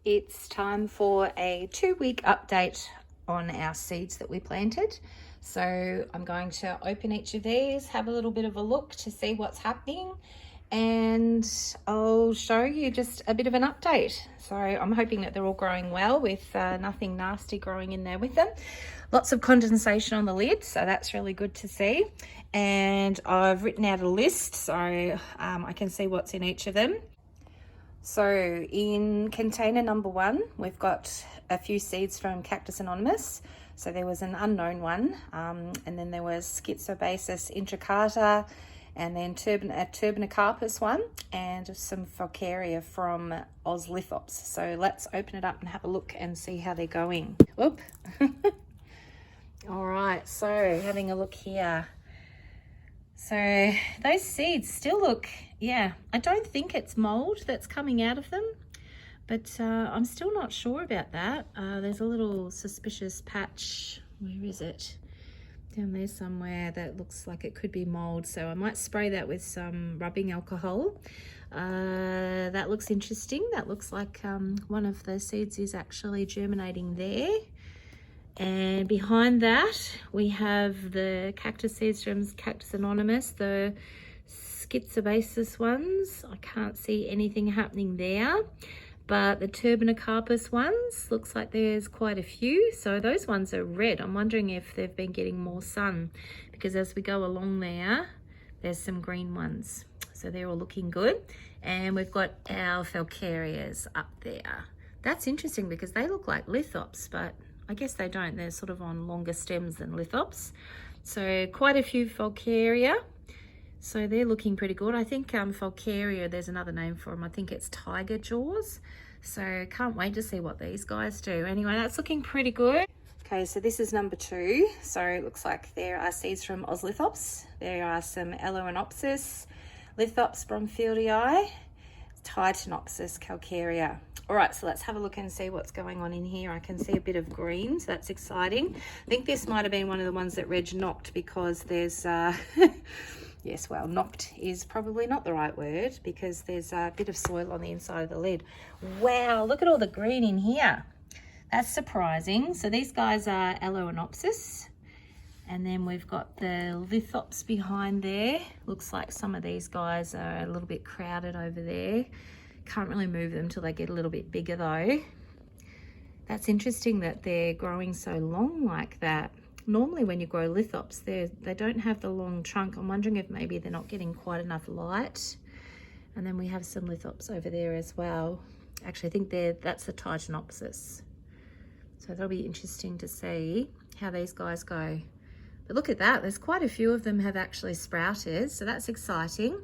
It's time for a 2-week update on our seeds that we planted. So I'm going to open each of these, have a little bit of a look to see what's happening, and I'll show you just a bit of an update. So I'm hoping that they're all growing well with nothing nasty growing in there with them. Lots of condensation on the lid, so that's really good to see. And I've written out a list so I can see what's in each of them. So in container number 1, we've got a few seeds from Cactus Anonymous. So there was an unknown one, and then there was Schizobasis intricata, and then Turbinocarpus one, and some Falcaria from Oslithops. So let's open it up and have a look and see how they're going. Whoop. All right, so having a look here. So those seeds still look, yeah, I don't think it's mold that's coming out of them, but I'm still not sure about that. There's a little suspicious patch, where is it? Down there somewhere that looks like it could be mold, so I might spray that with some rubbing alcohol. That looks interesting. That looks like one of the seeds is actually germinating there. And behind that, we have the cactus seeds from Cactus Anonymous, the Schizobasis ones. I can't see anything happening there. But the Turbinocarpus ones, looks like there's quite a few. So those ones are red. I'm wondering if they've been getting more sun, because as we go along there, there's some green ones. So they're all looking good. And we've got our Falcarias up there. That's interesting because they look like lithops, but I guess they don't. They're sort of on longer stems than lithops. So quite a few Falcaria. So they're looking pretty good. I think Falcaria, there's another name for them. I think it's tiger jaws. So can't wait to see what these guys do. Anyway, that's looking pretty good. Okay, so this is number 2. So it looks like there are seeds from Oslithops. There are some Eloanopsis, Lithops bromfieldii, Titanopsis calcarea. All right, so let's have a look and see what's going on in here. I can see a bit of green, so that's exciting. I think this might have been one of the ones that Reg knocked, because there's, yes, well, knocked is probably not the right word, because there's a bit of soil on the inside of the lid. Wow, look at all the green in here. That's surprising. So these guys are Eloanopsis. And then we've got the Lithops behind there. Looks like some of these guys are a little bit crowded over there. Can't really move them till they get a little bit bigger though. That's interesting that they're growing so long like that. Normally when you grow lithops, they don't have the long trunk. I'm wondering if maybe they're not getting quite enough light. And then we have some lithops over there as well. Actually, I think that's the Titanopsis. So that'll be interesting to see how these guys go. But look at that, there's quite a few of them have actually sprouted, so that's exciting.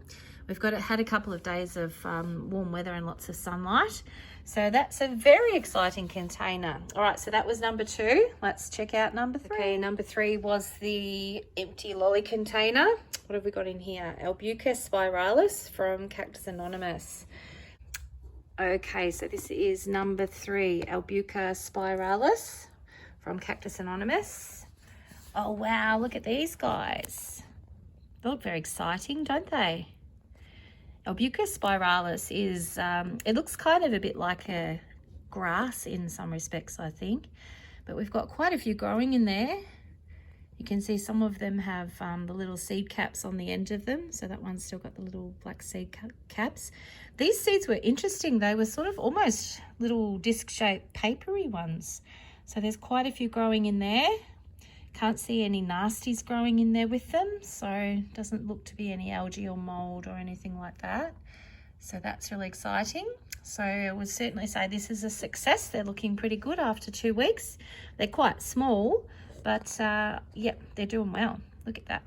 We've had a couple of days of warm weather and lots of sunlight. So that's a very exciting container. All right, so that was number 2. Let's check out number 3. Okay, number 3 was the empty lolly container. What have we got in here? Albuca spiralis from Cactus Anonymous. Okay, so this is number 3, Albuca spiralis from Cactus Anonymous. Oh, wow, look at these guys. They look very exciting, don't they? Albuca spiralis is, it looks kind of a bit like a grass in some respects, I think. But we've got quite a few growing in there. You can see some of them have the little seed caps on the end of them. So that one's still got the little black seed caps. These seeds were interesting. They were sort of almost little disc-shaped papery ones. So there's quite a few growing in there. Can't see any nasties growing in there with them, so doesn't look to be any algae or mold or anything like that. So that's really exciting. So I would certainly say this is a success. They're looking pretty good after 2 weeks. They're quite small, but yeah, they're doing well. Look at that.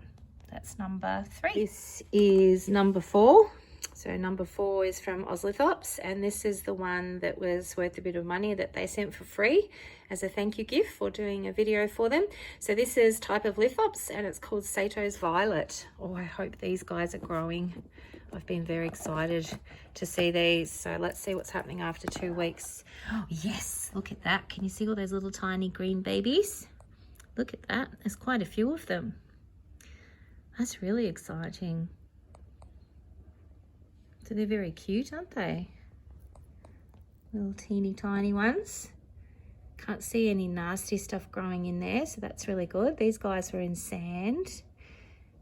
That's number 3. This is number 4. So number 4 is from Oslithops, and this is the one that was worth a bit of money that they sent for free as a thank you gift for doing a video for them. So this is type of lithops, and it's called Sato's Violet. Oh, I hope these guys are growing. I've been very excited to see these. So let's see what's happening after 2 weeks. Oh, yes, look at that. Can you see all those little tiny green babies? Look at that. There's quite a few of them. That's really exciting. So they're very cute, aren't they? little teeny tiny ones. Can't see any nasty stuff growing in there, so that's really good. These guys were in sand,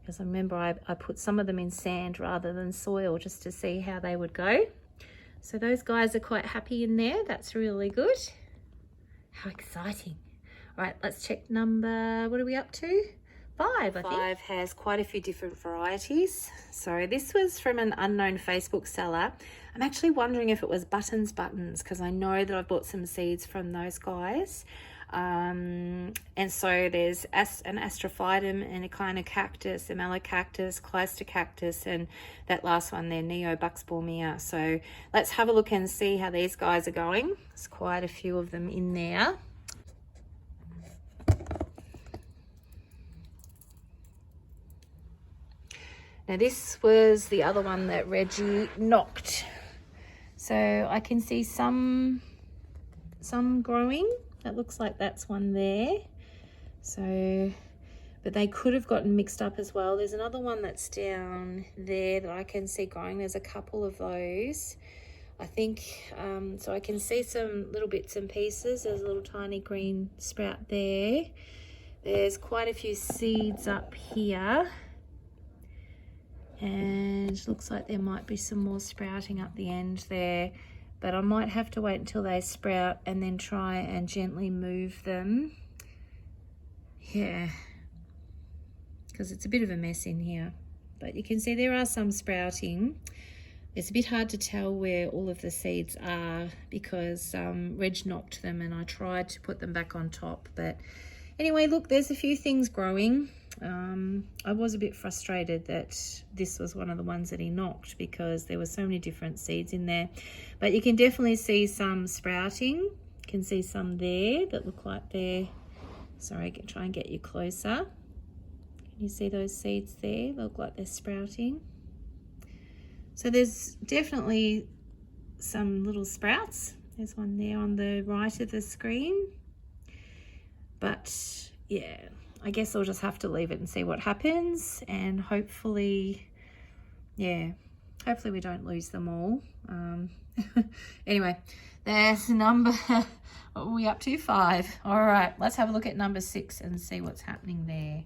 because I remember I put some of them in sand rather than soil just to see how they would go. So those guys are quite happy in there. That's really good. How exciting. All right, let's check number, what are we up to? 5, I think. 5 has quite a few different varieties. So this was from an unknown Facebook seller. I'm actually wondering if it was buttons, because I know that I've bought some seeds from those guys. And so there's an astrophytum and a kind of cactus, a mellocactus, cloistercactus, and that last one there, neobuxbaumia. So let's have a look and see how these guys are going. There's quite a few of them in there. Now this was the other one that Reggie knocked. So I can see some growing. That looks like that's one there. So, but they could have gotten mixed up as well. There's another one that's down there that I can see growing. There's a couple of those. I think, so I can see some little bits and pieces. There's a little tiny green sprout there. There's quite a few seeds up here. And looks like there might be some more sprouting up the end there. But I might have to wait until they sprout and then try and gently move them. Yeah, because it's a bit of a mess in here. But you can see there are some sprouting. It's a bit hard to tell where all of the seeds are because Reg knocked them and I tried to put them back on top. But anyway, look, there's a few things growing. I was a bit frustrated that this was one of the ones that he knocked because there were so many different seeds in there. But you can definitely see some sprouting. You can see some there that look like they're, sorry, try and get you closer. Can you see those seeds there? They look like they're sprouting. So there's definitely some little sprouts. There's one there on the right of the screen. But yeah, I guess I'll just have to leave it and see what happens, and hopefully, yeah, hopefully we don't lose them all. Anyway, there's number, what are we up to? 5. All right, let's have a look at number 6 and see what's happening there.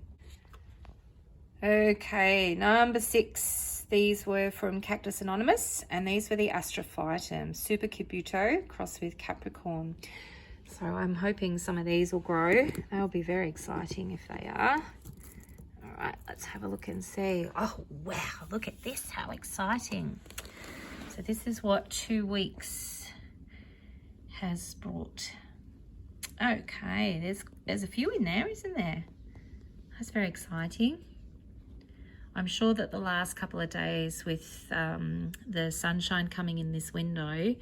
Okay, number 6, these were from Cactus Anonymous, and these were the astrophytum, Super Kibuto crossed with Capricorn. So I'm hoping some of these will grow. They'll be very exciting if they are. All right, let's have a look and see. Oh, wow, look at this, how exciting. So this is what 2 weeks has brought. Okay, there's a few in there, isn't there? That's very exciting. I'm sure that the last couple of days with the sunshine coming in this window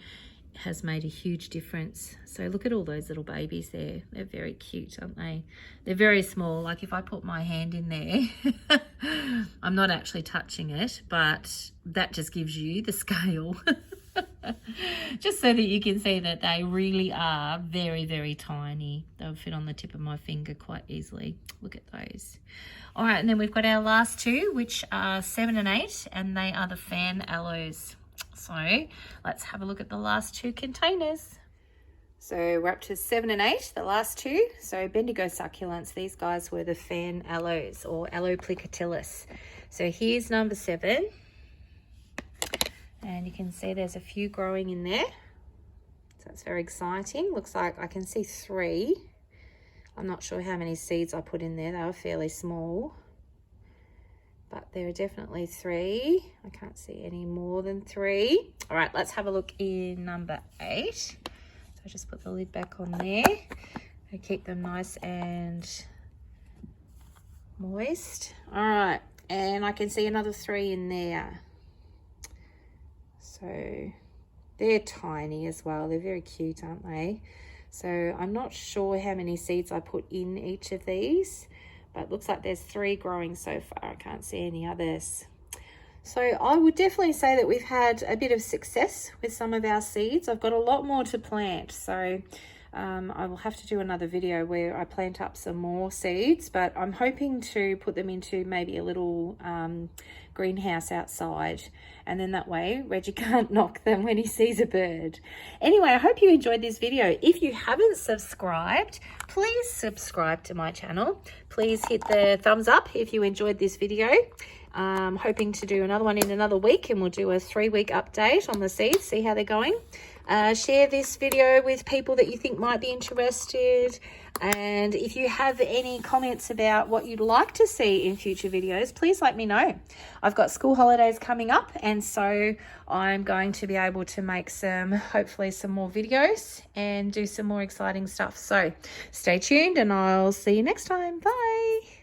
has made a huge difference. So look at all those little babies there. They're very cute, aren't they? They're very small. Like if I put my hand in there, I'm not actually touching it, but that just gives you the scale. Just so that you can see that they really are very, very tiny. They'll fit on the tip of my finger quite easily. Look at those. All right, and then we've got our last 2, which are 7 and 8, and they are the fan aloes. So let's have a look at the last 2 containers. So we're up to 7 and 8, the last 2. So Bendigo succulents, these guys were the fan aloes or Alloplicatillus. So here's number 7. And you can see there's a few growing in there. So it's very exciting. Looks like I can see 3. I'm not sure how many seeds I put in there. They were fairly small. But there are definitely 3. I can't see any more than 3. All right, let's have a look in number 8. So I just put the lid back on there. I keep them nice and moist. All right, and I can see another 3 in there. So they're tiny as well. They're very cute, aren't they? So I'm not sure how many seeds I put in each of these. But it looks like there's 3 growing so far. I can't see any others. So I would definitely say that we've had a bit of success with some of our seeds. I've got a lot more to plant. So I will have to do another video where I plant up some more seeds. But I'm hoping to put them into maybe a little greenhouse outside, and then that way Reggie can't knock them when he sees a bird. Anyway, I hope you enjoyed this video. If you haven't subscribed, please subscribe to my channel. Please hit the thumbs up if you enjoyed this video. I'm hoping to do another one in another week, and we'll do a 3-week update on the seeds, see how they're going. Share this video with people that you think might be interested. And if you have any comments about what you'd like to see in future videos, please let me know. I've got school holidays coming up, and so I'm going to be able to make hopefully some more videos and do some more exciting stuff. So stay tuned, and I'll see you next time. Bye.